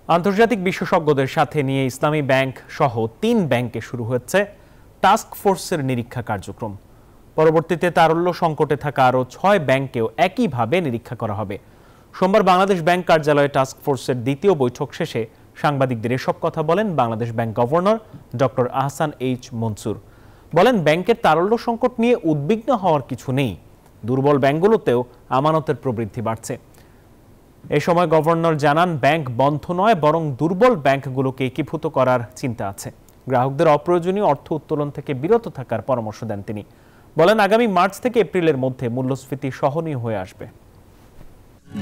আন্তর্জাতিক বিশেষজ্ঞদের সাথে নিয়ে ইসলামী ব্যাংক সহ ৩ ব্যাংকে শুরু হচ্ছে টাস্ক ফোর্সের নিরীক্ষা কার্যক্রম। পরবর্তীতে তারল্য সংকটে থাকা আরও ৬ ব্যাংকেও একইভাবে নিরীক্ষা করা হবে। সোমবার বাংলাদেশ ব্যাংক কার্যালয়ে টাস্ক ফোর্সের দ্বিতীয় বৈঠক শেষে সাংবাদিকদের এসব কথা বলেন Bangladesh bank governor doctor Ahsan H Mansur. বলেন, ব্যাংকের তারল্য সংকট নিয়ে উদ্বিগ্ন হওয়ার কিছু নেই, দুর্বল ব্যাংকগুলোতেও আমানতের প্রবৃদ্ধি বাড়ছে। এ সময় গভর্নর জানান, ব্যাংক বন্ধ নয়, বরং দুর্বল ব্যাংকগুলোকে একীভূত করার চিন্তা আছে। গ্রাহকদের অপ্রয়োজনীয় অর্থ উত্তোলন থেকে বিরত থাকার পরামর্শ দেন তিনি। বলেন, আগামী মার্চ থেকে এপ্রিলের মধ্যে মূল্যস্ফীতি সহনীয় হয়ে আসবে।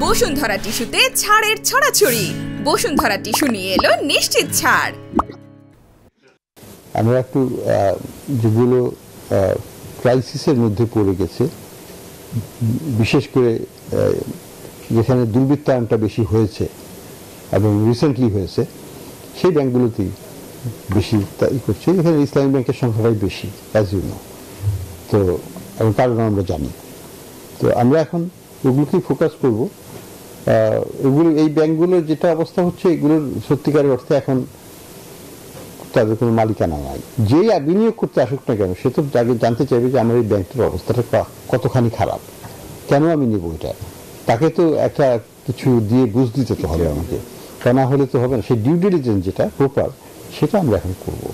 বসুন্ধরা টিস্যুতে ছাড়ের ছড়াছড়ি। বসুন্ধরা টিস্যু নিয়ে এলো নিশ্চিত ছাড়। আমরা একটু যেগুলো ক্রাইসিসের মধ্যে পড়ে গেছে, বিশেষ করে যেখানে দুর্বৃত্তায়নটা বেশি হয়েছে এবং রিসেন্টলি হয়েছে, সেই ব্যাংকগুলোতেই বেশি তাই করছে। এখানে ইসলামী ব্যাংকের সংখ্যাটাই বেশি, অ্যাজ ইউ নো। তো এবং কারণ আমরা জানি। তো আমরা এখন ওগুলোকেই ফোকাস করব। এগুলো এই ব্যাংকগুলোর যেটা অবস্থা হচ্ছে, এগুলোর সত্যিকারের অর্থে এখন তাদের কোনো মালিকানা নাই। যেই বিনিয়োগ করতে আসুক না কেন, সে তো আগে জানতে চাইবে যে আমার এই ব্যাংকটার অবস্থাটা কতখানি খারাপ, কেন আমি নেব এটা। তাকে তো একটা কিছু দিয়ে বুঝ দিতে তো হবে আমাকে, তা না হলে তো হবে না। সেই ডিউ ডিলিজেন্স যেটা প্রপার, সেটা আমরা এখন করবো।